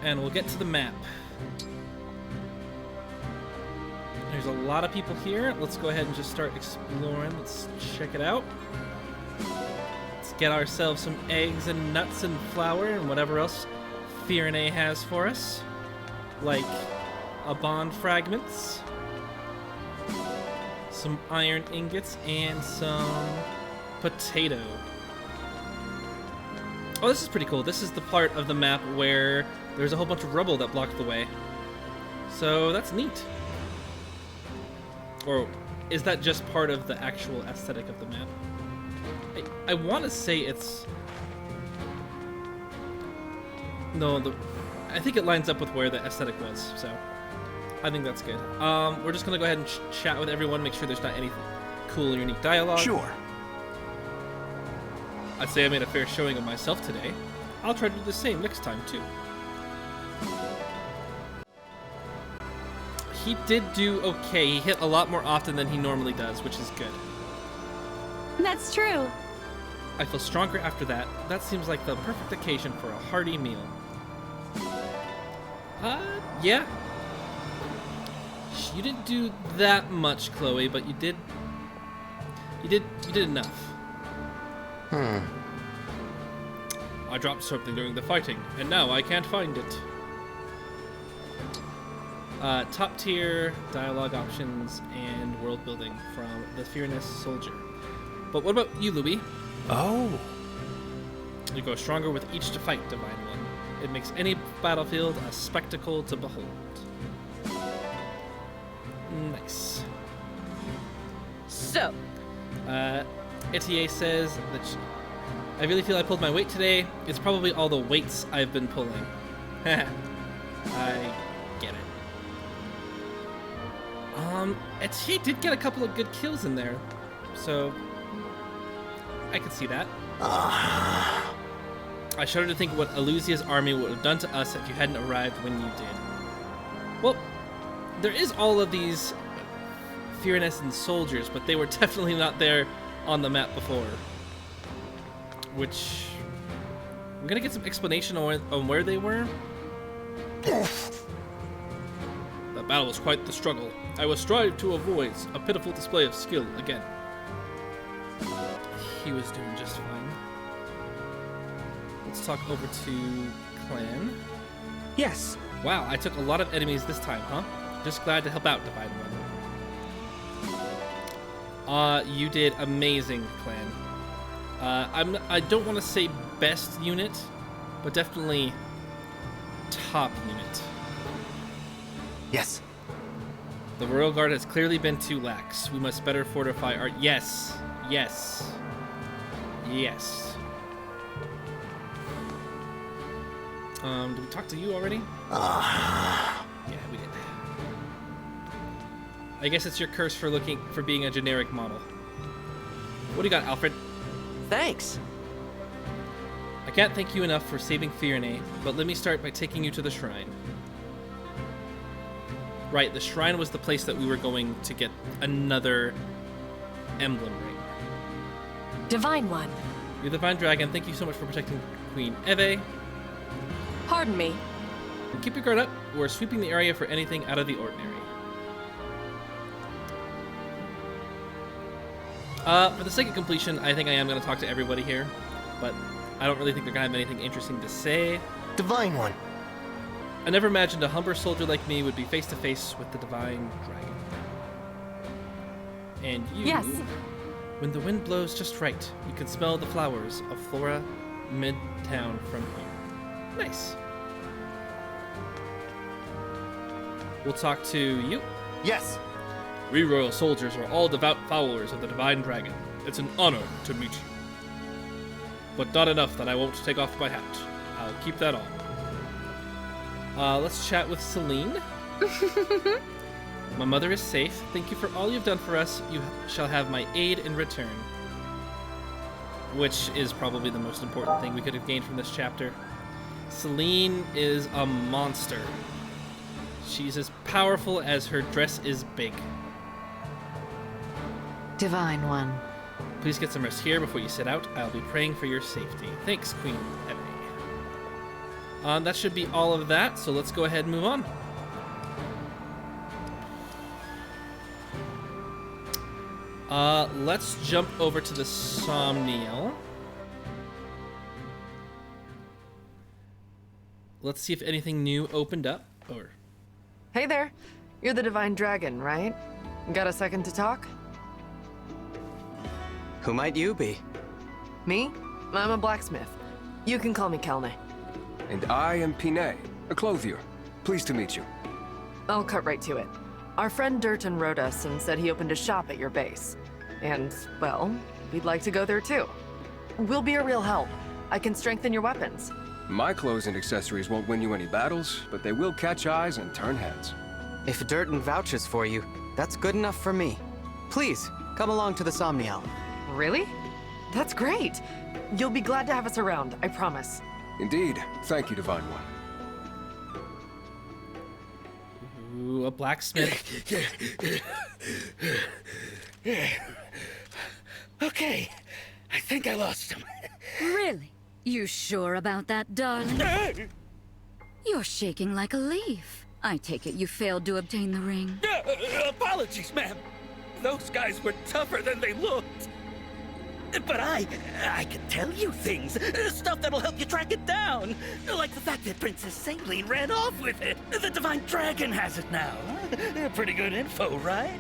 and we'll get to the map. There's a lot of people here. Let's go ahead and just start exploring. Let's check it out. Let's get ourselves some eggs and nuts and flour and whatever else Framme has for us. Like a bond fragments, some iron ingots, and some potato. Oh, this is pretty cool. This is the part of the map where there's a whole bunch of rubble that blocked the way. So that's neat. Or is that just part of the actual aesthetic of the map? I want to say it's... No, I think it lines up with where the aesthetic was, so I think that's good. We're just going to go ahead and chat with everyone, make sure there's not any cool or unique dialogue. Sure. I'd say I made a fair showing of myself today. I'll try to do the same next time, too. He did do okay. He hit a lot more often than he normally does, which is good. That's true. I feel stronger after that. That seems like the perfect occasion for a hearty meal. Yeah. You didn't do that much, Chloe, but you did enough. I dropped something during the fighting, and now I can't find it. Top tier dialogue options and world building from the Fearless Soldier. But what about you, Louis? Oh. You grow stronger with each to fight, Divine One. It makes any battlefield a spectacle to behold. Nice. So, Etie says that I really feel I pulled my weight today. It's probably all the weights I've been pulling. I get it. Etie did get a couple of good kills in there, so I could see that. I shudder to think what Elusia's army would have done to us if you hadn't arrived when you did. Well, there is all of these Fearness soldiers, but they were definitely not there on the map before. Which I'm gonna get some explanation on where they were. That battle was quite the struggle. I will strive to avoid a pitiful display of skill again. He was doing just fine. Let's talk over to Clanne. Yes. Wow, I took a lot of enemies this time, huh? Just glad to help out, Divine One. You did amazing, Clanne. I don't want to say best unit, but definitely top unit. Yes. The Royal Guard has clearly been too lax. We must better fortify our... Yes. Yes. Yes. Did we talk to you already? Yeah, we did. I guess it's your curse for being a generic model. What do you got, Alfred? Thanks. I can't thank you enough for saving Framme, but let me start by taking you to the shrine. Right, the shrine was the place that we were going to get another emblem ring. Divine One. You're the Divine Dragon. Thank you so much for protecting Queen Etie. Pardon me. Keep your guard up. We're sweeping the area for anything out of the ordinary. For the sake of completion, I think I am going to talk to everybody here, but I don't really think they're going to have anything interesting to say. Divine One. I never imagined a humble soldier like me would be face to face with the Divine Dragon. And you... Yes. When the wind blows just right, you can smell the flowers of Flora Midtown from here. Nice. We'll talk to you. Yes. We royal soldiers are all devout followers of the Divine Dragon. It's an honor to meet you. But not enough that I won't take off my hat. I'll keep that on. Let's chat with Celine. My mother is safe. Thank you for all you've done for us. You shall have my aid in return. Which is probably the most important thing we could have gained from this chapter. Celine is a monster. She's as powerful as her dress is big. Divine One. Please get some rest here before you set out. I'll be praying for your safety. Thanks, Queen Etie. That should be all of that, so let's go ahead and move on. Let's jump over to the Somniel. Let's see if anything new opened up. Or Hey there. You're the Divine Dragon, right? Got a second to talk? Who might you be? Me? I'm a blacksmith. You can call me Clanne. And I am Pinet, a clothier. Pleased to meet you. I'll cut right to it. Our friend Durton wrote us and said he opened a shop at your base. And, well, we'd like to go there too. We'll be a real help. I can strengthen your weapons. My clothes and accessories won't win you any battles, but they will catch eyes and turn heads. If Durton vouches for you, that's good enough for me. Please, come along to the Somniel. Really? That's great. You'll be glad to have us around, I promise. Indeed. Thank you, Divine One. ooh, a blacksmith. Okay, I think I lost him. Really? You sure about that, darling? You're shaking like a leaf. I take it you failed to obtain the ring. Apologies, ma'am. Those guys were tougher than they looked. But I can tell you things. Stuff that'll help you track it down. Like the fact that Princess Celine ran off with it. The Divine Dragon has it now. Pretty good info, right?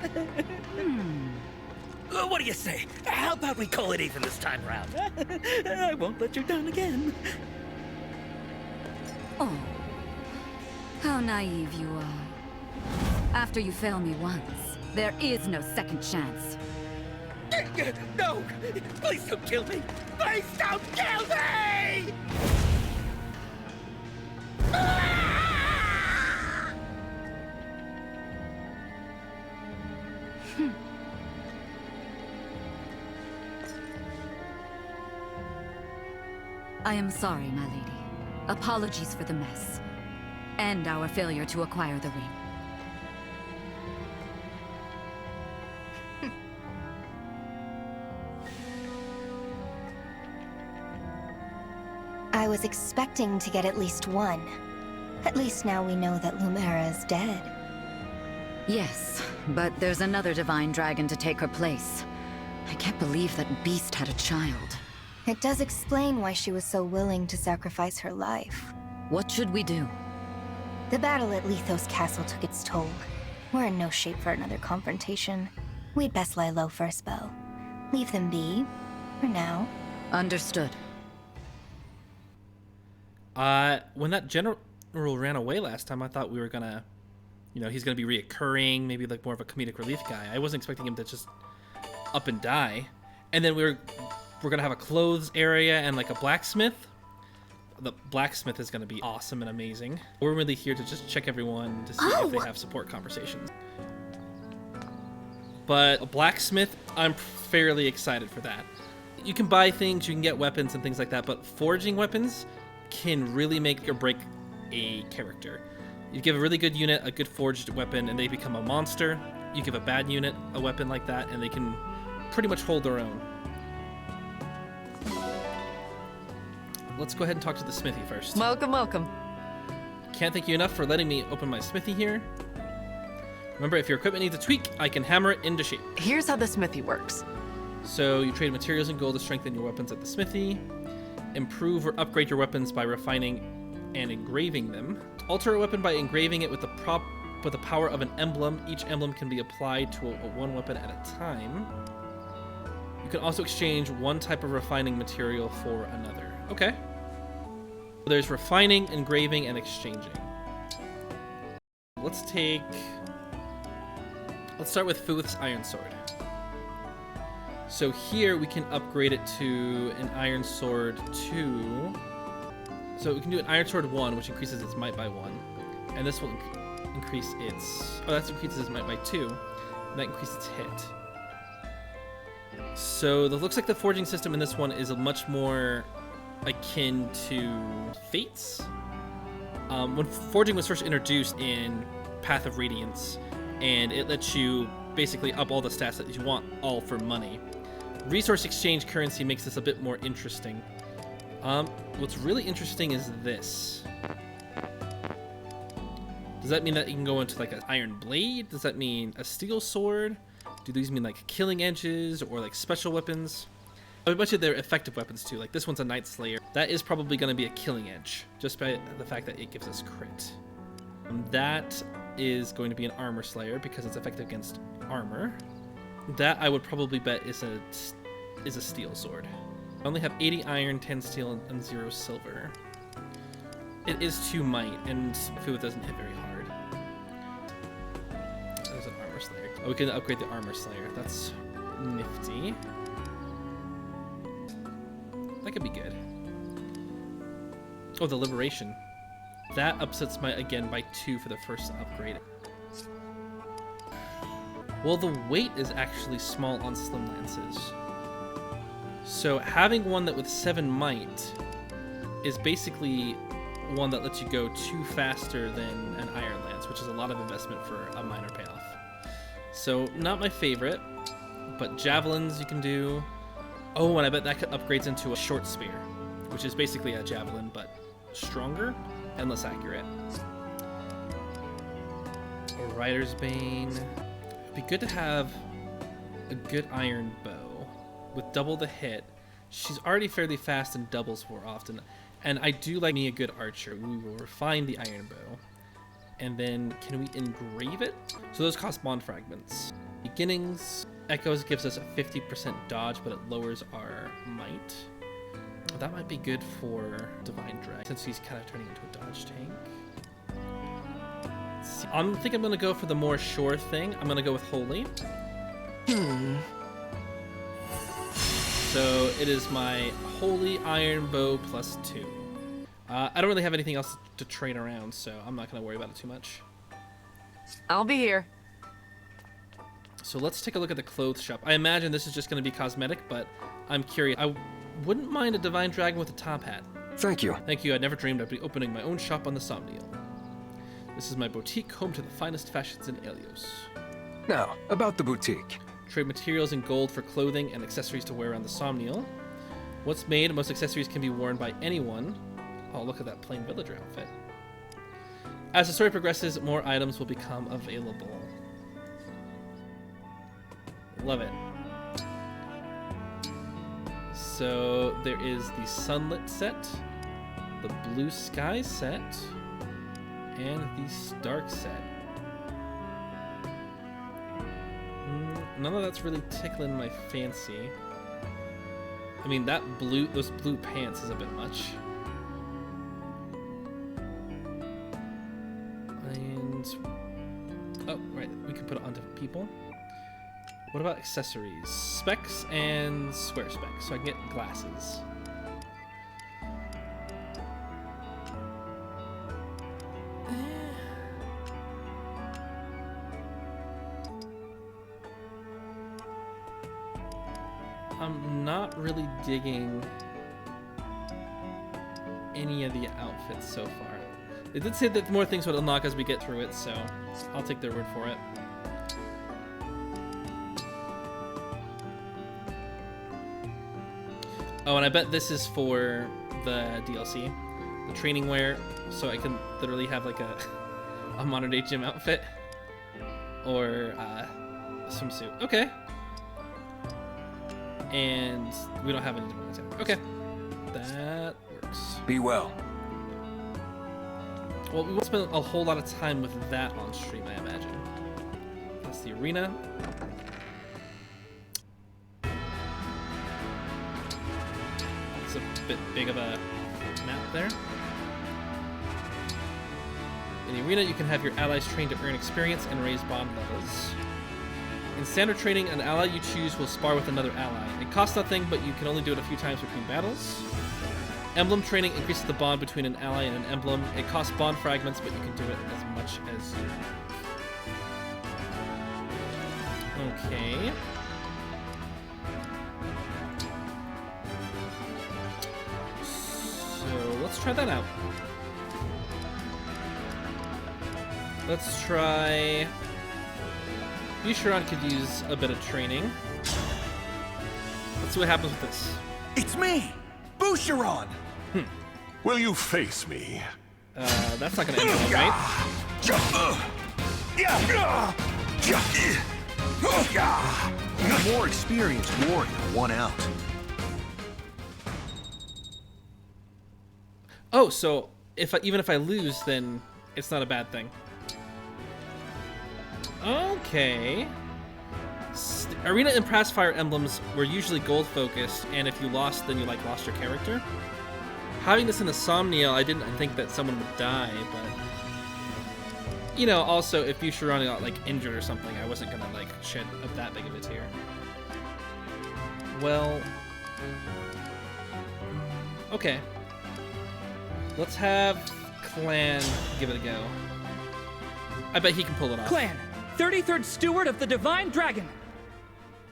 What do you say? How about we call it even this time around? I won't let you down again. Oh, how naive you are. After you fail me once, there is no second chance. No! Please don't kill me! Please don't kill me! I am sorry, my lady. Apologies for the mess. And our failure to acquire the ring. I was expecting to get at least one. At least now we know that Lumera is dead. Yes, but there's another divine dragon to take her place. I can't believe that beast had a child. It does explain why she was so willing to sacrifice her life. What should we do? The battle at Lethos Castle took its toll. We're in no shape for another confrontation. We'd best lie low for a spell. Leave them be, for now. Understood. When that general ran away last time, I thought we were gonna, he's gonna be reoccurring, maybe like more of a comedic relief guy. I wasn't expecting him to just up and die. And then we're gonna have a clothes area and like a blacksmith. The blacksmith is gonna be awesome and amazing. We're really here to just check everyone to see if they have support conversations. But a blacksmith, I'm fairly excited for that. You can buy things, you can get weapons and things like that, but forging weapons can really make or break a character. You give a really good unit a good forged weapon and they become a monster. You give a bad unit a weapon like that and they can pretty much hold their own. Let's go ahead and talk to the smithy first. Welcome, welcome. Can't thank you enough for letting me open my smithy here. Remember, if your equipment needs a tweak, I can hammer it into shape. Here's how the smithy works. So you trade materials and gold to strengthen your weapons at the smithy. Improve or upgrade your weapons by refining and engraving them. Alter a weapon by engraving it with the power of an emblem. Each emblem can be applied to one weapon at a time. You can also exchange one type of refining material for another. Okay. There's refining, engraving, and exchanging. Let's start with Futh's Iron Sword. So here we can upgrade it to an Iron Sword 2. So we can do an Iron Sword 1, which increases its might by 1. And this will increase its... Oh, that increases its might by 2. And that increases its hit. So it looks like the forging system in this one is a much more akin to Fates. When forging was first introduced in Path of Radiance, and it lets you basically up all the stats that you want, all for money. Resource exchange currency makes this a bit more interesting. What's really interesting is this. Does that mean that you can go into like an iron blade? Does that mean a steel sword? Do these mean like killing edges or like special weapons? I bet you they're effective weapons too. Like this one's a Night Slayer. That is probably going to be a killing edge, just by the fact that it gives us crit. That is going to be an armor slayer because it's effective against armor. That I would probably bet is a steel sword. I only have 80 iron, 10 steel, and 0 silver. It is 2 might, and food doesn't hit very hard. There's an armor slayer. Oh, we can upgrade the armor slayer. That's nifty. That could be good. Oh, the liberation. That upsets my again by 2 for the first upgrade. Well, the weight is actually small on slim lances. So having one that with 7 might is basically one that lets you go 2 faster than an iron lance, which is a lot of investment for a minor payoff. So not my favorite, but javelins you can do. Oh, and I bet that upgrades into a short spear, which is basically a javelin, but stronger and less accurate. A Rider's Bane. It'd be good to have a good iron bow with double the hit. She's already fairly fast and doubles more often. And I do like me a good archer. We will refine the iron bow. And then can we engrave it? So those cost bond fragments. Beginnings. Echoes gives us a 50% dodge, but it lowers our might. That might be good for Divine Drag, since he's kind of turning into a dodge tank. I think I'm going to go for the more sure thing. I'm going to go with Holy. So it is my Holy Iron Bow plus 2. I don't really have anything else to trade around, so I'm not going to worry about it too much. I'll be here. So let's take a look at the clothes shop. I imagine this is just going to be cosmetic, but I'm curious. I wouldn't mind a Divine Dragon with a top hat. Thank you. Thank you. I never dreamed I'd be opening my own shop on the Somniel. This is my boutique, home to the finest fashions in Helios. Now, about the boutique. Trade materials in gold for clothing and accessories to wear around the Somniel. What's made, most accessories can be worn by anyone. Oh, look at that plain villager outfit. As the story progresses, more items will become available. Love it. So there is the Sunlit set, the Blue Sky set, and the Stark set. None of that's really tickling my fancy. I mean, those blue pants is a bit much. And oh, right, we can put it onto people. What about accessories? Specs and square specs, so I can get glasses. I'm not really digging any of the outfits so far. They did say that more things would unlock as we get through it, so I'll take their word for it. Oh, and I bet this is for the DLC, the training wear, so I can literally have like a modern day gym outfit or a swimsuit. Okay. And we don't have any different attack. Okay, that works. Be well. Well, we won't spend a whole lot of time with that on stream, I imagine. That's the arena. It's a bit big of a map there. In the arena, you can have your allies trained to earn experience and raise bond levels. In standard training, an ally you choose will spar with another ally. It costs nothing, but you can only do it a few times between battles. Emblem training increases the bond between an ally and an emblem. It costs bond fragments, but you can do it as much as you like. Okay. So let's try that out. Let's try... Boucheron could use a bit of training. Let's see what happens with this. It's me, Boucheron. Will you face me? That's not gonna end well, right? More experienced warrior, one out. Oh, so even if I lose, then it's not a bad thing. Okay. Arena and past Fire Emblems were usually gold focused, and if you lost, then you lost your character. Having this in the Somniel, I didn't think that someone would die, but also if Boucheron got injured or something, I wasn't gonna shed that big of a tear. Well, okay. Let's have Clanne give it a go. I bet he can pull it off. Clanne, 33rd Steward of the Divine Dragon.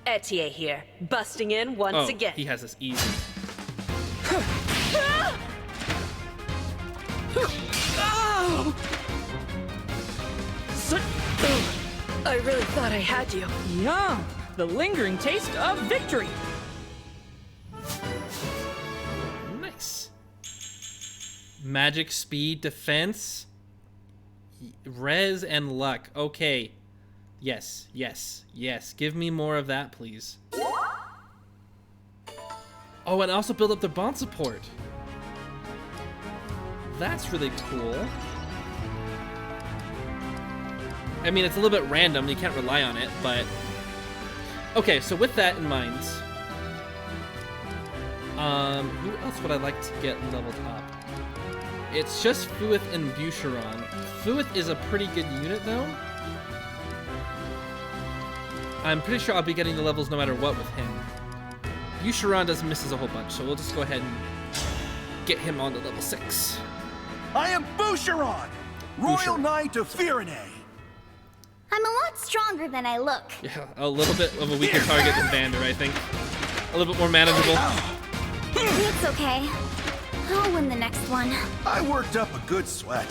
Etie here, busting in once again. He has this easy. I really thought I had you. Yum! The lingering taste of victory. Nice. Magic, speed, defense, res, and luck. Okay. Yes, yes, yes. Give me more of that, please. Oh, and also build up their bond support. That's really cool. I mean, it's a little bit random. You can't rely on it, but... Okay, so with that in mind... who else would I like to get leveled up? It's just Fuith and Boucheron. Fuith is a pretty good unit, though. I'm pretty sure I'll be getting the levels no matter what with him. Boucheron does misses a whole bunch, so we'll just go ahead and get him on to level 6. I am Boucheron, Royal Knight of Firene. I'm a lot stronger than I look. Yeah, a little bit of a weaker target than Vander, I think. A little bit more manageable. It's okay. I'll win the next one. I worked up a good sweat.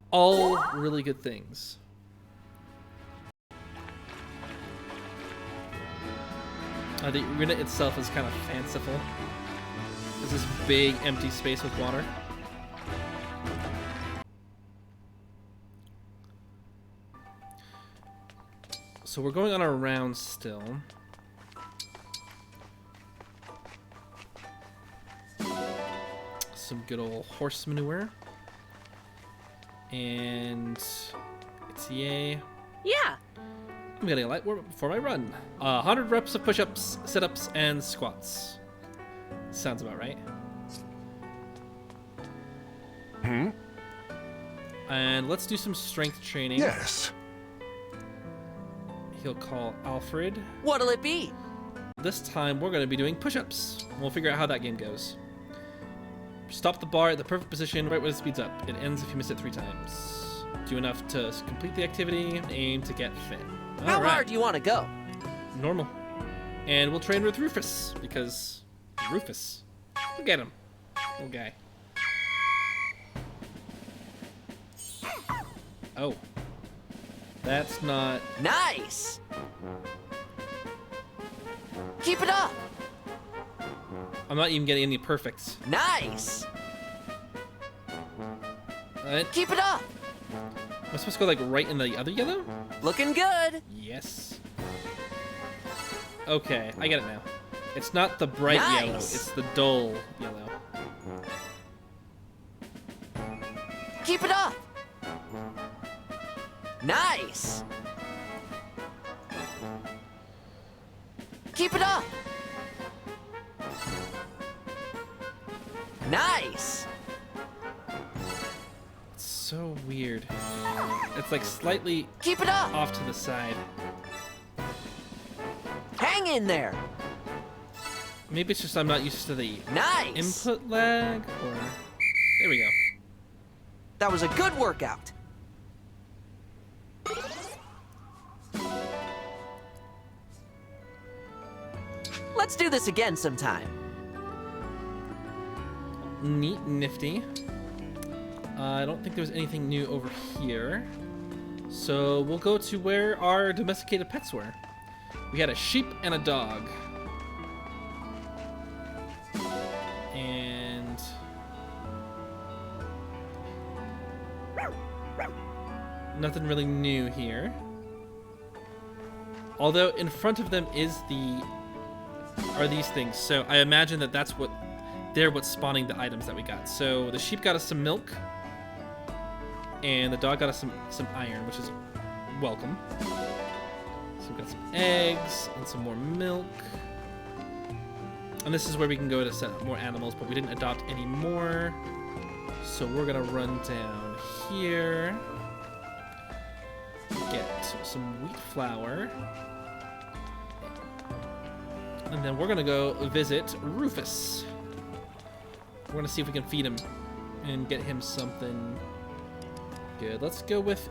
All really good things. The arena itself is kind of fanciful. There's this big empty space with water. So we're going on our round still. Some good old horse manure. And Etie. Yeah. I'm getting a light warm up before my run. 100 reps of push-ups, sit-ups, and squats. Sounds about right. And let's do some strength training. Yes. He'll call Alfred. What'll it be? This time we're going to be doing push-ups. We'll figure out how that game goes. Stop the bar at the perfect position right when it speeds up. It ends if you miss it 3 times. Do enough to complete the activity. Aim to get fit. How hard do you want to go? Normal. And we'll train with Rufus, because Rufus. Look at him. Little guy. Oh. That's not... Nice! Keep it up! I'm not even getting any perfects. Nice! Keep it up! Am I supposed to go right in the other yellow? Looking good! Yes. Okay, I get it now. It's not the bright yellow, it's the dull yellow. Keep it up! Nice! Keep it up! Nice! It's so weird. It's slightly Keep it up! off to the side. Hang in there! Maybe it's just I'm not used to the Nice! input lag, or... There we go. That was a good workout. Let's do this again sometime. Neat, nifty. I don't think there's anything new over here. So we'll go to where our domesticated pets were. We had a sheep and a dog. Nothing really new here. Although in front of them are these things. So I imagine that they're what's spawning the items that we got. So the sheep got us some milk, and the dog got us some iron, which is welcome. So we got some eggs and some more milk. And this is where we can go to set up more animals, but we didn't adopt any more. So we're gonna run down here, get some wheat flour, and then we're gonna go visit Rufus. We're gonna see if we can feed him and get him something good. Let's go with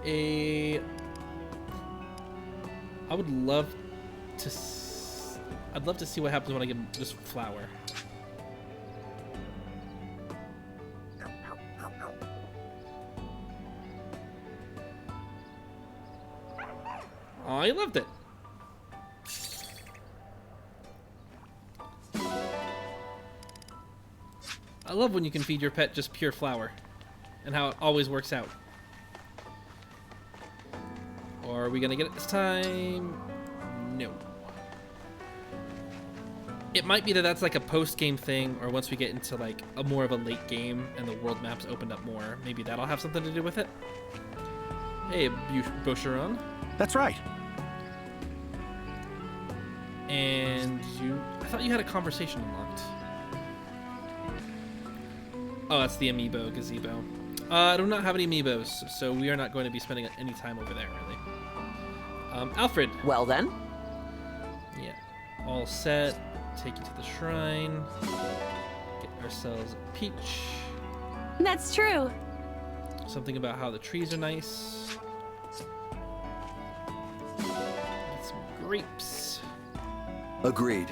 I'd love to see what happens when I give him just flour. Oh, I loved it. I love when you can feed your pet just pure flour and how it always works out. Or are we gonna get it this time? No. It might be that that's like a post-game thing, or once we get into like more of a late game and the world map's opened up more, maybe that'll have something to do with it. Hey, Boucheron. That's right. And I thought you had a conversation unlocked. Oh, that's the amiibo gazebo. I do not have any amiibos, so we are not going to be spending any time over there, really. Alfred. Well then. Yeah. All set. Take you to the shrine. Get ourselves a peach. That's true. Something about how the trees are nice. Get some grapes. Agreed.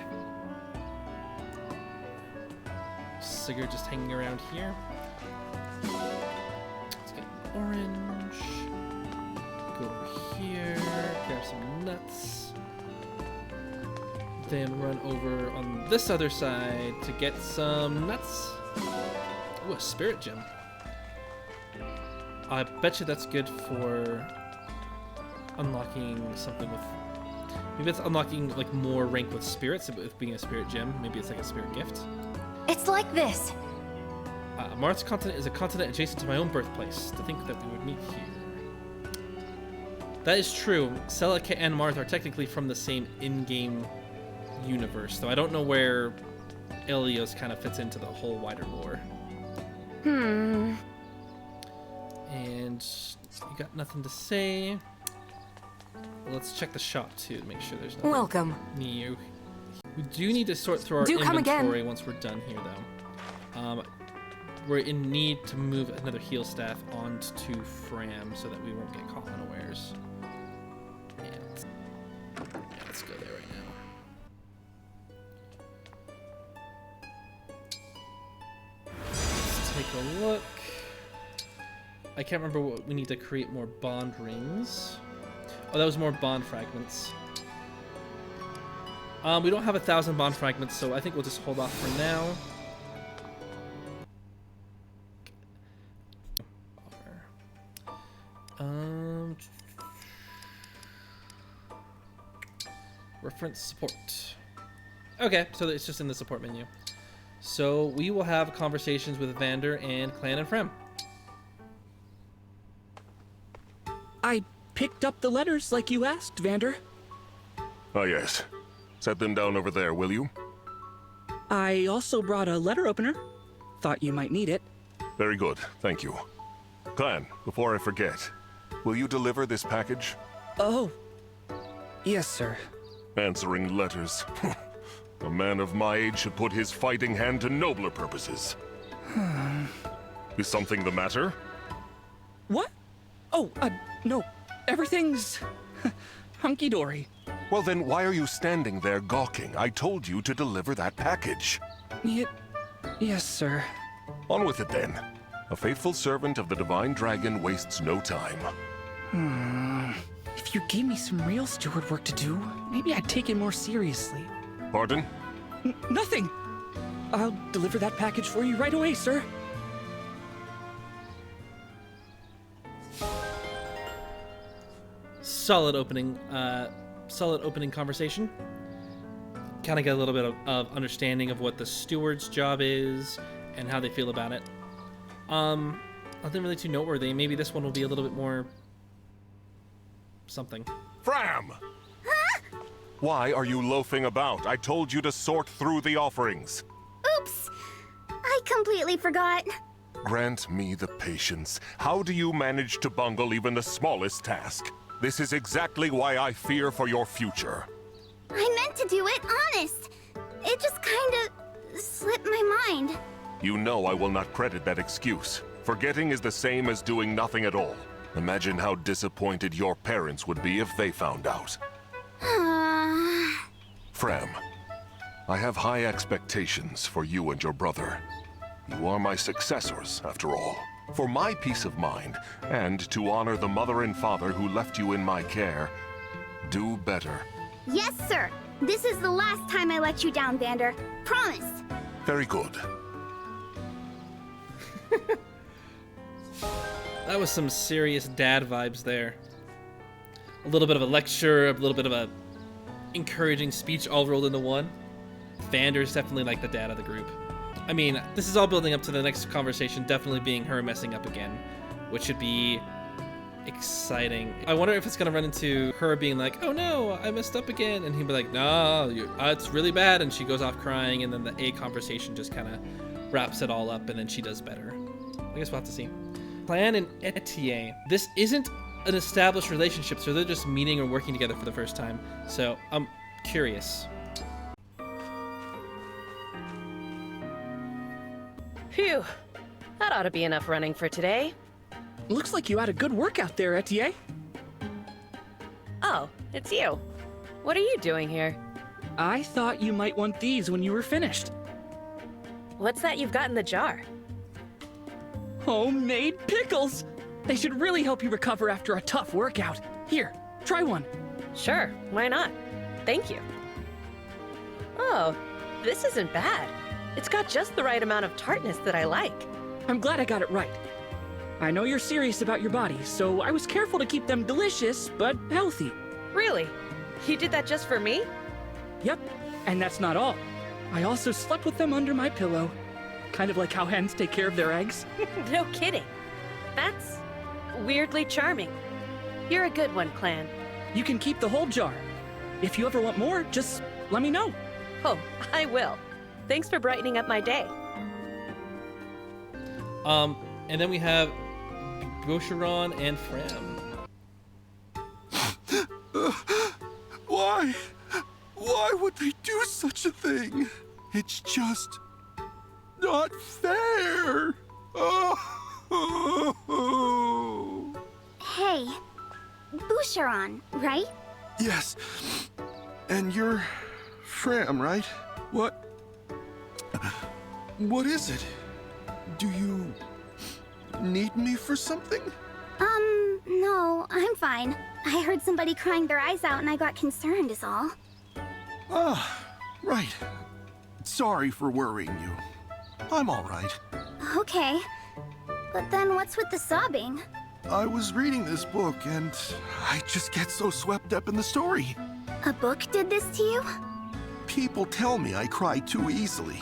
Cigar just hanging around here. Let's get orange. Go over here. Grab some nuts. Then run over on this other side to get some nuts. Ooh, a spirit gem. I bet you that's good for unlocking something with... Maybe it's unlocking like more rank with spirits, with being a spirit gem. Maybe it's like a spirit gift. It's like this. Marth's continent is a continent adjacent to my own birthplace. To think that we would meet here. That is true. Celica and Marth are technically from the same in-game universe, though I don't know where Ilios kind of fits into the whole wider lore. And you got nothing to say. Let's check the shop too to make sure there's nothing Welcome. new. We do need to sort through our inventory once we're done here, though. We're in need to move another heal staff onto Framme so that we won't get caught unawares. Yeah, let's go there right now. Let's take a look. I can't remember what we need to create more bond rings. Oh, that was more bond fragments. We don't have 1,000 bond fragments, so I think we'll just hold off for now. Reference support. Okay, so it's just in the support menu. So we will have conversations with Vander and Clanne and Framme. I picked up the letters like you asked, Vander. Ah, yes. Set them down over there, will you? I also brought a letter opener. Thought you might need it. Very good, thank you. Clanne, before I forget, will you deliver this package? Oh. Yes, sir. Answering letters. A man of my age should put his fighting hand to nobler purposes. Is something the matter? What? Oh, no. Everything's hunky-dory. Well then, why are you standing there gawking? I told you to deliver that package. Yes, sir. On with it then. A faithful servant of the Divine Dragon wastes no time. If you gave me some real steward work to do, maybe I'd take it more seriously. Pardon? Nothing! I'll deliver that package for you right away, sir. solid opening conversation. Kind of get a little bit of understanding of what the steward's job is and how they feel about it. Nothing really too noteworthy. Maybe this one will be a little bit more something. Framme! Why are you loafing about? I told you to sort through the offerings. Oops! I completely forgot. Grant me the patience. How do you manage to bungle even the smallest task? This is exactly why I fear for your future. I meant to do it, honest. It just kinda slipped my mind. You know I will not credit that excuse. Forgetting is the same as doing nothing at all. Imagine how disappointed your parents would be if they found out. Framme, I have high expectations for you and your brother. You are my successors, after all. For my peace of mind, and to honor the mother and father who left you in my care, do better. Yes, sir. This is the last time I let you down, Vander. Promise. Very good. That was some serious dad vibes there. A little bit of a lecture, a little bit of a encouraging speech all rolled into one. Vander's definitely like the dad of the group. I mean, this is all building up to the next conversation definitely being her messing up again, which should be exciting. I wonder if it's gonna run into her being like, oh no, I messed up again, and he'd be like, no, it's really bad, and she goes off crying, and then the A conversation just kind of wraps it all up, and then she does better. I guess we'll have to see. Clanne and Etie. This isn't an established relationship, so they're just meeting or working together for the first time. So I'm curious. Phew. That ought to be enough running for today. Looks like you had a good workout there, Etie. Oh, it's you. What are you doing here? I thought you might want these when you were finished. What's that you've got in the jar? Homemade pickles! They should really help you recover after a tough workout. Here, try one. Sure, why not? Thank you. Oh, this isn't bad. It's got just the right amount of tartness that I like. I'm glad I got it right. I know you're serious about your body, so I was careful to keep them delicious, but healthy. Really? You did that just for me? Yep, and that's not all. I also slept with them under my pillow. Kind of like how hens take care of their eggs. No kidding. That's weirdly charming. You're a good one, Clanne. You can keep the whole jar. If you ever want more, just let me know. Oh, I will. Thanks for brightening up my day. And then we have Boucheron and Framme. Why? Why would they do such a thing? It's just not fair. Hey, Boucheron, right? Yes. And you're Framme, right? What is it? Do you need me for something? No, I'm fine. I heard somebody crying their eyes out and I got concerned is all. Ah, right. Sorry for worrying you. I'm all right. Okay. But then what's with the sobbing? I was reading this book and I just get so swept up in the story. A book did this to you? People tell me I cry too easily.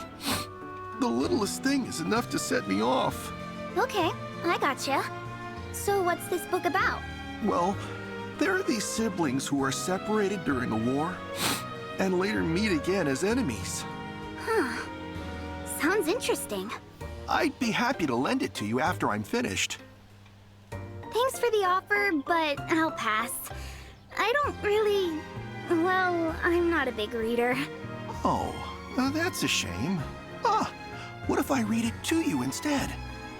The littlest thing is enough to set me off. Okay, I gotcha. So what's this book about? Well, there are these siblings who are separated during a war and later meet again as enemies. Huh. Sounds interesting. I'd be happy to lend it to you after I'm finished. Thanks for the offer, but I'll pass. I don't really... Well, I'm not a big reader. Oh, that's a shame. What if I read it to you instead?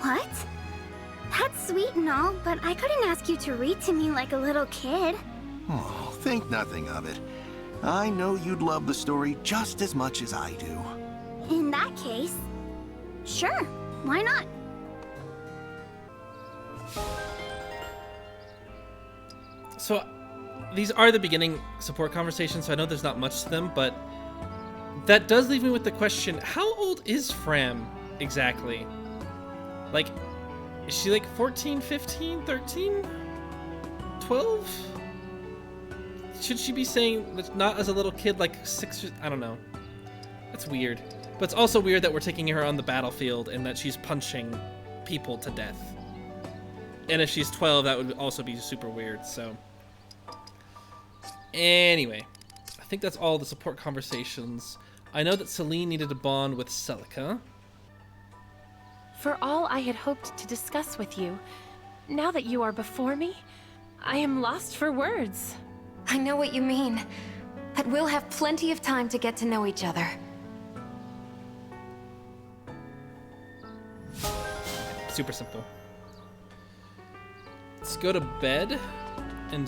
What? That's sweet and all, but I couldn't ask you to read to me like a little kid. Oh, think nothing of it. I know you'd love the story just as much as I do. In that case, sure, why not? So, these are the beginning support conversations, so I know there's not much to them, but that does leave me with the question, how old is Framme exactly? Like, is she like 14, 15, 13, 12? should she be saying that not as a little kid, like 6 years? I don't know. That's weird. But it's also weird that we're taking her on the battlefield and that she's punching people to death. And if she's 12, that would also be super weird, so. Anyway, I think that's all the support conversations. I know that Celine needed to bond with Celica. For all I had hoped to discuss with you, now that you are before me, I am lost for words. I know what you mean, but we'll have plenty of time to get to know each other. Super simple. Let's go to bed and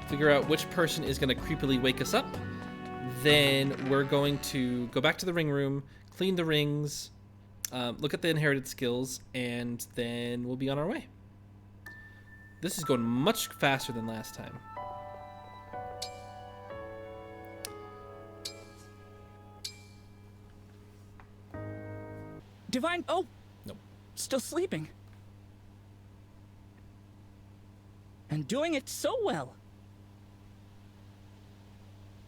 figure out which person is going to creepily wake us up. Then we're going to go back to the ring room, clean the rings, look at the inherited skills, and then we'll be on our way. This is going much faster than last time. Divine. Oh! Nope. Still sleeping. And doing it so well.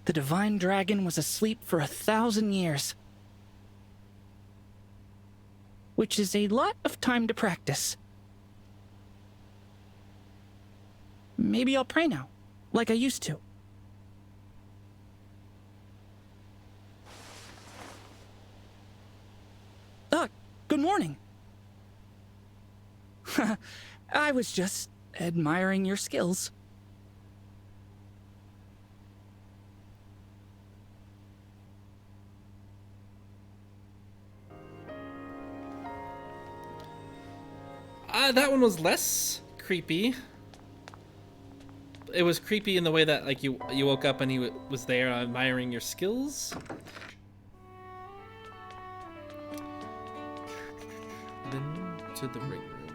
The Divine Dragon was asleep for 1,000 years. Which is a lot of time to practice. Maybe I'll pray now, like I used to. Good morning. I was just admiring your skills. That one was less creepy. It was creepy in the way that, like, you woke up and he was there admiring your skills. Then to the ring room.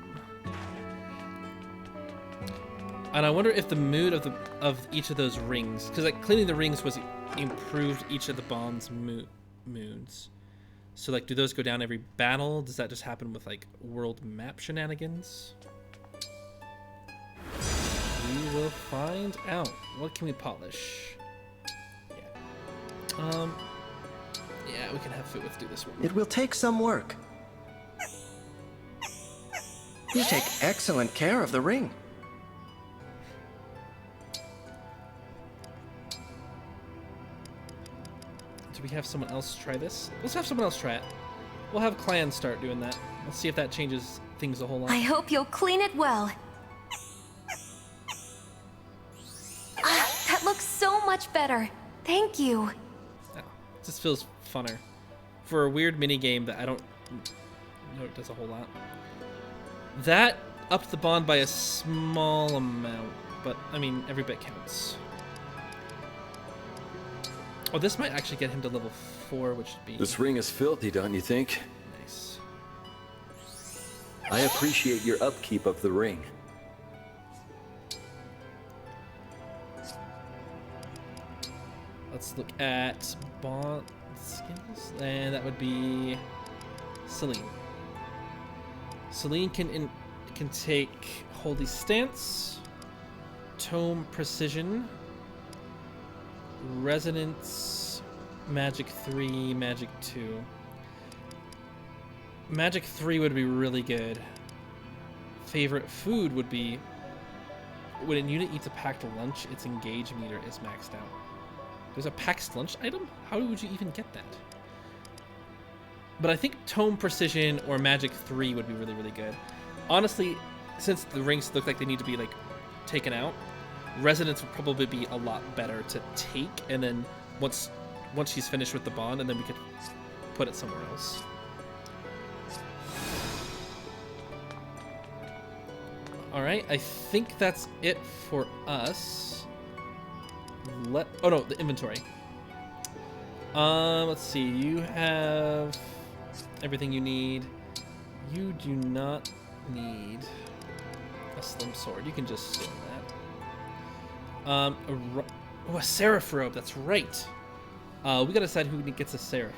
And I wonder if the mood of each of those rings, because like cleaning the rings was improved each of the bond's moods. So like, do those go down every battle? Does that just happen with like world map shenanigans? We will find out. What can we polish? Yeah. Yeah, we can have Fitwith do this one. It will take some work. You take excellent care of the ring. Do we have someone else try this? Let's have someone else try it. We'll have Clanne start doing that. Let's see if that changes things a whole lot. I hope you'll clean it well. That looks so much better. Thank you. Oh, it just feels funner. For a weird mini game that I don't know it does a whole lot. That upped the bond by a small amount, but I mean, every bit counts. Oh, this might actually get him to level 4, which would be... This ring is filthy, don't you think? Nice. I appreciate your upkeep of the ring. Let's look at bond skills, and that would be Celine. Celine can take Holy Stance, Tome Precision, Resonance, Magic 3, Magic 2. Magic 3 would be really good. Favorite food would be... When a unit eats a packed lunch, its engage meter is maxed out. There's a packed lunch item? How would you even get that? But I think Tome Precision or Magic 3 would be really, really good. Honestly, since the rings look like they need to be, like, taken out, Resonance would probably be a lot better to take, and then once she's finished with the bond, and then we could put it somewhere else. Alright, I think that's it for us. Oh no, the inventory. Let's see, you have everything you need. You do not need a slim sword. You can just sit on that. A seraph robe, that's right. We gotta decide who gets the seraph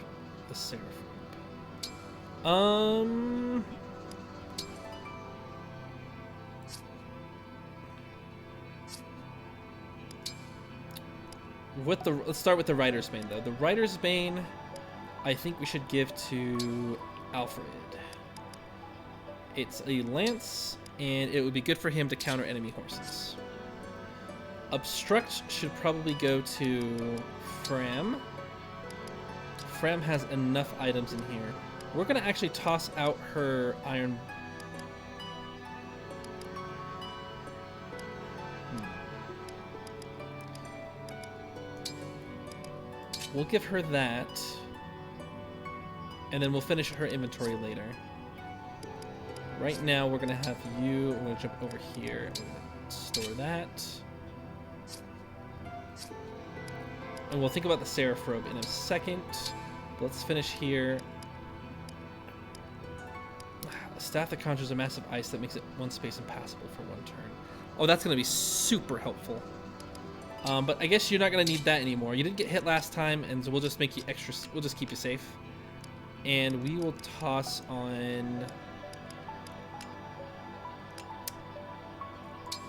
robe. let's start with the Rider's Bane though. The Rider's Bane, I think we should give to Alfred. It's a lance, and it would be good for him to counter enemy horses. Obstruct should probably go to Framme. Framme has enough items in here. We're gonna actually toss out her iron. We'll give her that, and then we'll finish her inventory later. Right now, we're gonna have you. We're gonna jump over here. We're gonna store that, and we'll think about the Seraph Robe in a second. But let's finish here. A staff that conjures a massive ice that makes it one space impassable for one turn. Oh, that's gonna be super helpful. But I guess you're not gonna need that anymore. You didn't get hit last time, and so we'll just make you extra. We'll just keep you safe, and we will toss on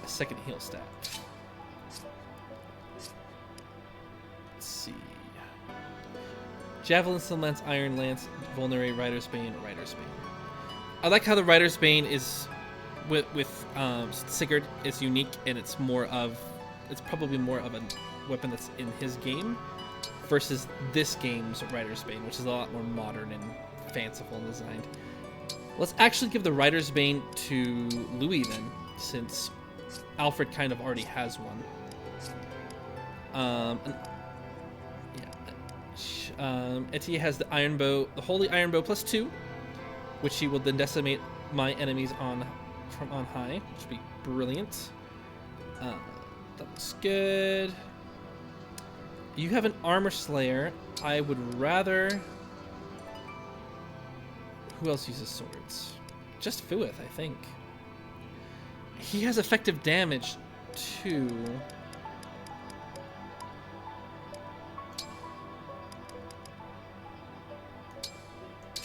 a second heal stat. Let's see. Javelin, Stone Lance, Iron Lance, Vulnerary, Rider's Bane, Rider's Bane. I like how the Rider's Bane is with Sigurd is unique, and it's probably more of a weapon that's in his game versus this game's Rider's Bane, which is a lot more modern and fanciful and designed. Let's actually give the Rider's Bane to Louis then, since Alfred kind of already has one. Etie has the Iron Bow, the Holy Iron Bow +2, which he will then decimate my enemies from on high, which would be brilliant. That looks good. You have an Armor Slayer. I would rather... Who else uses swords? Just Fuith, I think. He has effective damage, too.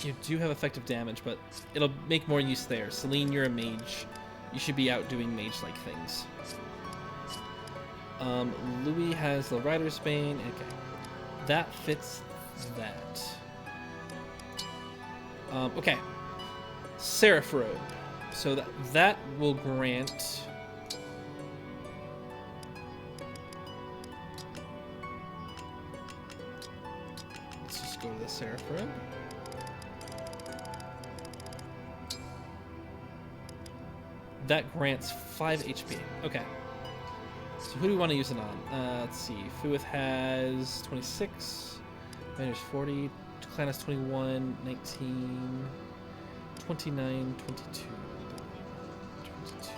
You do have effective damage, but it'll make more use there. Celine, you're a mage. You should be out doing mage-like things. Louis has the Rider's Bane. Okay. That fits that. Okay. Seraph Robe. So that will grant... Let's just go to the Seraph Robe. That grants 5 HP. Okay. So who do we want to use it on? Let's see. Fuith has 26. Vander's 40. Clanne has 21. 19. 29. 22. 22.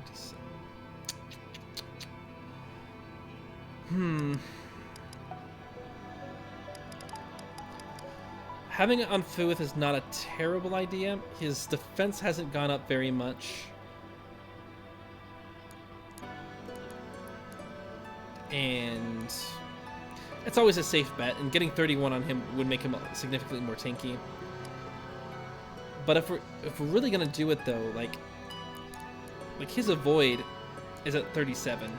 27. Having it on Fuith is not a terrible idea. His defense hasn't gone up very much. And it's always a safe bet, and getting 31 on him would make him significantly more tanky. But if we're really gonna do it though, like his avoid is at 37.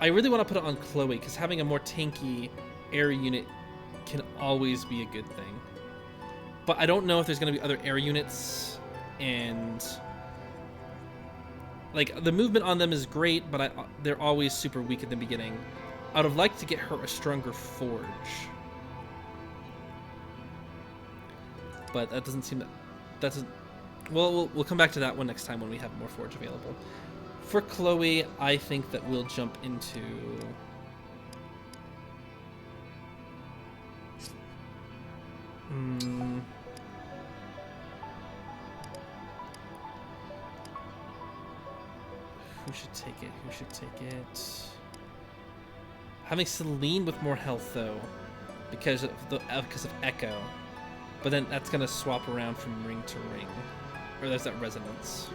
I really want to put it on Chloe because having a more tanky air unit can always be a good thing. But I don't know if there's gonna be other air units, and like the movement on them is great, but they're always super weak at the beginning. I would have liked to get her a stronger forge, but that doesn't seem that's. Well, we'll come back to that one next time when we have more forge available. For Chloe, I think that we'll jump into who should take it? Who should take it? Having Celine with more health though, because of Echo, but then that's gonna swap around from ring to ring, or there's that resonance.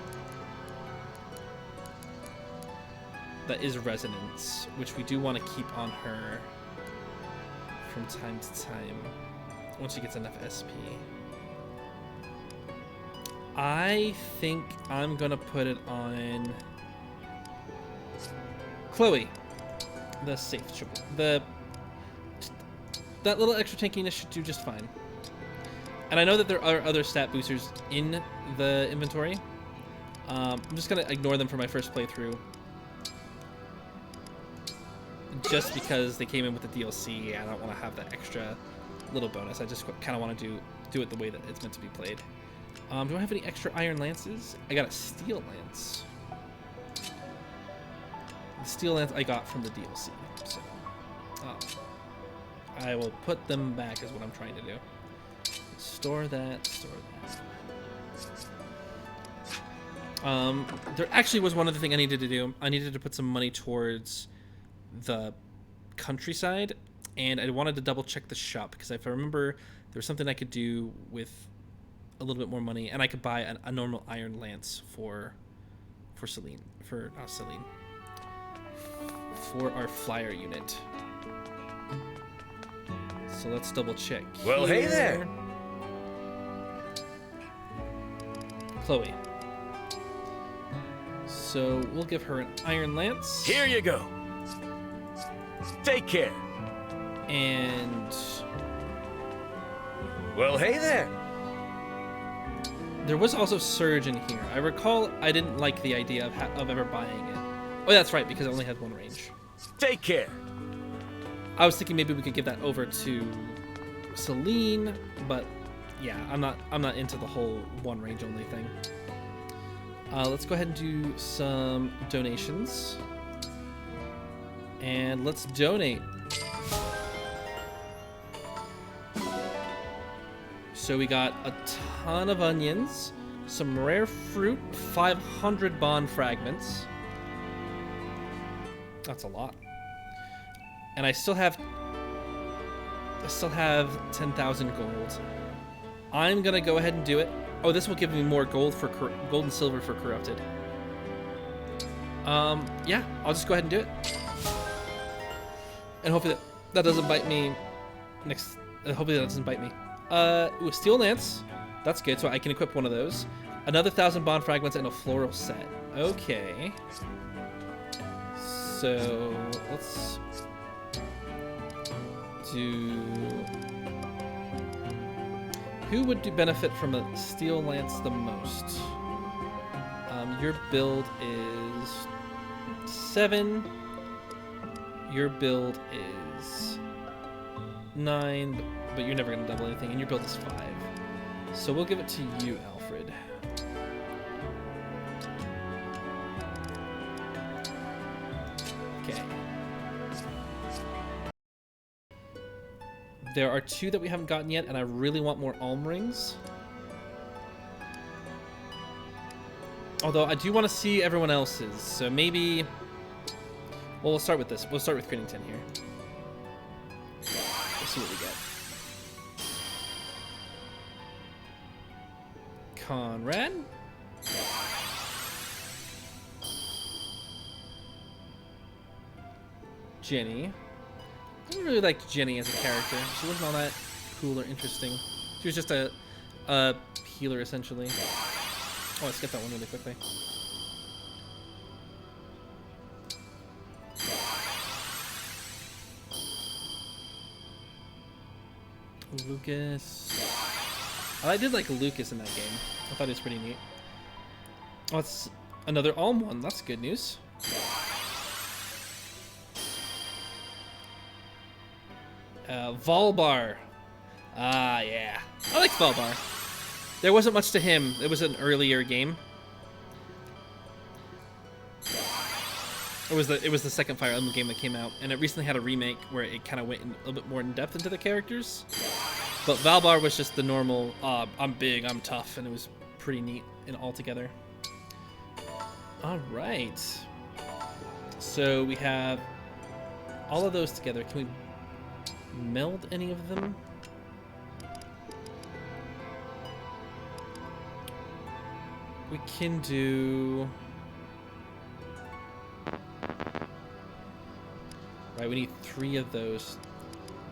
That is resonance, which we do want to keep on her from time to time once she gets enough SP. I think I'm gonna put it on Chloe. The safe. That little extra tankiness should do just fine. And I know that there are other stat boosters in the inventory. I'm just going to ignore them for my first playthrough. Just because they came in with the DLC, I don't want to have that extra little bonus. I just kind of want to do it the way that it's meant to be played. Do I have any extra iron lances? I got a steel lance. The steel lance I got from the DLC. So I will put them back is what I'm trying to do. Store that, store that. There actually was one other thing I needed to do. I needed to put some money towards the countryside, and I wanted to double check the shop, because if I remember, there was something I could do with a little bit more money, and I could buy a normal iron lance for Celine, for our flyer unit. So let's double check. Well, hey there, Chloe. So we'll give her an iron lance. Here you go. Take care. And well, hey there. There was also Surge in here. I recall I didn't like the idea of ever buying it. Oh, that's right, because it only had one range. Take care. I was thinking maybe we could give that over to Celine, but yeah, I'm not into the whole one range only thing. Let's go ahead and do some donations. And let's donate. So we got a ton of onions, some rare fruit, 500 bond fragments. That's a lot. And I still have 10,000 gold. I'm gonna go ahead and do it. Oh, this will give me more gold and silver for corrupted. Yeah, I'll just go ahead and do it. And hopefully that doesn't bite me next. Hopefully that doesn't bite me. Ooh, steel lance. That's good. So I can equip one of those. Another 1,000 bond fragments and a floral set. Okay. So let's do. Who would benefit from a steel lance the most? Your build is 7. Your build is 9, but you're never going to double anything, and your build is 5. So we'll give it to you, Alfred. Okay. There are 2 that we haven't gotten yet, and I really want more alm rings. Although I do want to see everyone else's, so maybe... Well, we'll start with this. We'll start with Crinnington here. Let's see what we get. Conrad. Jenny. I really liked Jenny as a character. She wasn't all that cool or interesting. She was just a healer, essentially. Oh, let's get that one really quickly. Lucas. I did like Lucas in that game. I thought he was pretty neat. Oh, it's another Alm one. That's good news. Volbar. Ah, yeah. I like Volbar. There wasn't much to him. It was an earlier game. It was the second Fire Emblem game that came out, and it recently had a remake where it kind of went a little bit more in depth into the characters. But Valbar was just the normal, I'm big, I'm tough, and it was pretty neat and all together. All right. So we have all of those together. Can we meld any of them? We can do... Right, we need 3 of those.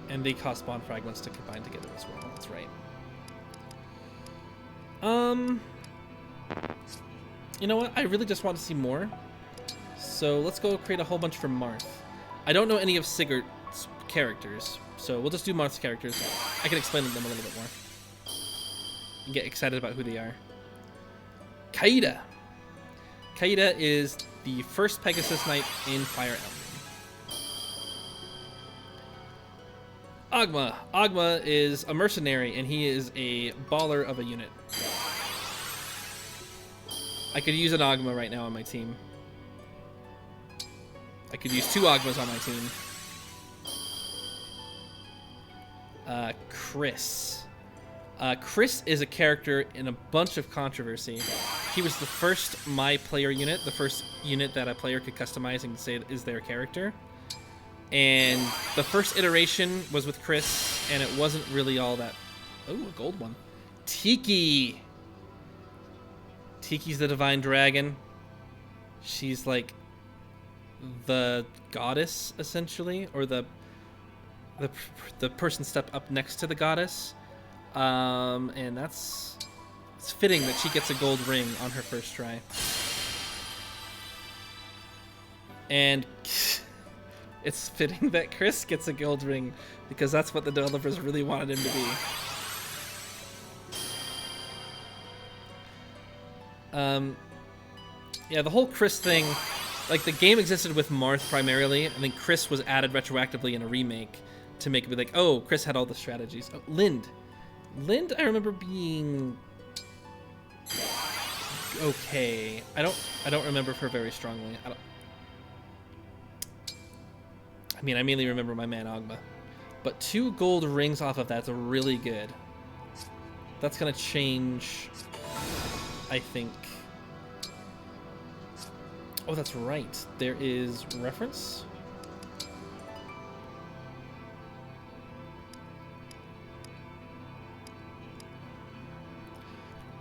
And they cost bond fragments to combine together as well. That's right. You know what? I really just want to see more. So So let's go create a whole bunch for Marth. I don't know any of Sigurd's characters, so we'll just do Marth's characters. I can explain them a little bit more. And get excited about who they are. Kaida. Kaida is the first Pegasus Knight in Fire Emblem. Ogma. Ogma is a mercenary, and he is a baller of a unit. I could use an Ogma right now on my team. I could use 2 Ogmas on my team. Chris. Chris is a character in a bunch of controversy. He was the first my player unit, the first unit that a player could customize and say is their character. And the first iteration was with Chris, and it wasn't really all that... Oh, a gold one. Tiki! Tiki's the divine dragon. She's like the goddess, essentially, or the person step up next to the goddess. And it's fitting that she gets a gold ring on her first try. And it's fitting that Chris gets a gold ring because that's what the developers really wanted him to be. Yeah, the whole Chris thing, like the game existed with Marth primarily, and then Chris was added retroactively in a remake to make it be like, oh, Chris had all the strategies. Oh, Lind, I remember being okay. I don't remember her very strongly. I mean, I mainly remember my man Ogma, but 2 gold rings off of that's really good. That's gonna change, I think. Oh, that's right. There is reference.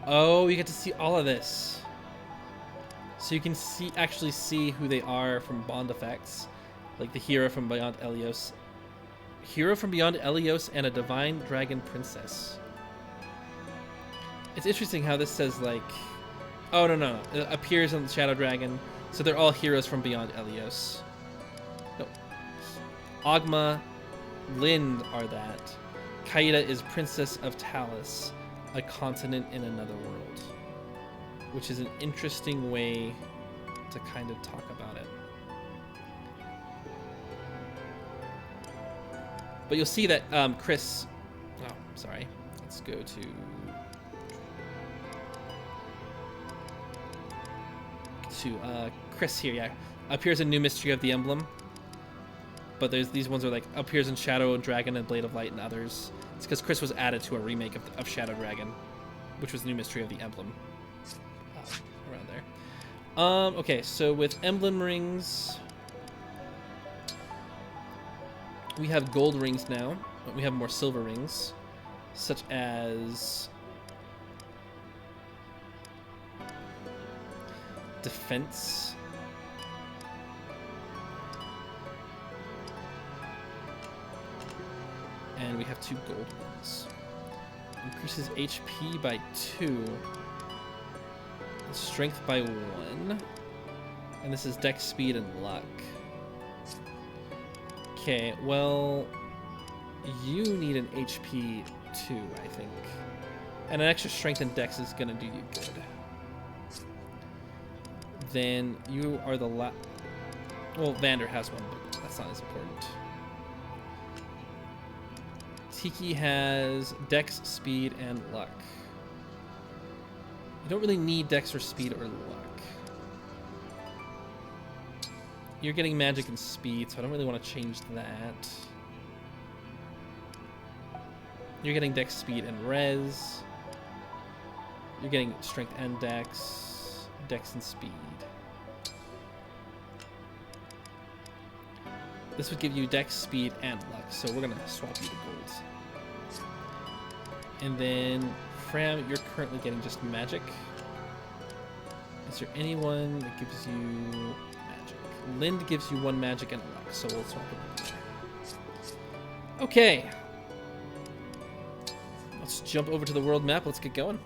Oh, you get to see all of this. So you can actually see who they are from Bond effects. Like the hero from Beyond Elios. Hero from Beyond Elios and a divine dragon princess. It's interesting how this says like... Oh, no. It appears on the Shadow Dragon. So they're all heroes from Beyond Elios. No. Ogma, Lind are that. Kaida is Princess of Talis, a continent in another world. Which is an interesting way to kind of talk about it. But you'll see that Chris... Oh, sorry. Let's go to... Chris here, yeah. Appears in New Mystery of the Emblem. But there's these ones are like appears in Shadow Dragon and Blade of Light and others. It's because Chris was added to a remake of Shadow Dragon, which was New Mystery of the Emblem. Around there. Okay, so with emblem rings, we have gold rings now, but we have more silver rings, such as defense. And we have 2 gold ones. Increases HP by 2. Strength by 1. And this is dex, speed, and luck. Okay, well, you need an HP too, I think. And an extra strength and dex is gonna do you good. Then you are the well, Vander has one, but that's not as important. Tiki has dex, speed, and luck. You don't really need dex or speed or luck. You're getting magic and speed, so I don't really want to change that. You're getting dex, speed, and res. You're getting strength and dex, dex and speed. This would give you dex, speed, and luck, so we're gonna swap you to golds. And then Framme, you're currently getting just magic. Is there anyone that gives you magic? Lind gives you 1 magic and luck, so we'll swap it. Okay. Let's jump over to the world map. Let's get going.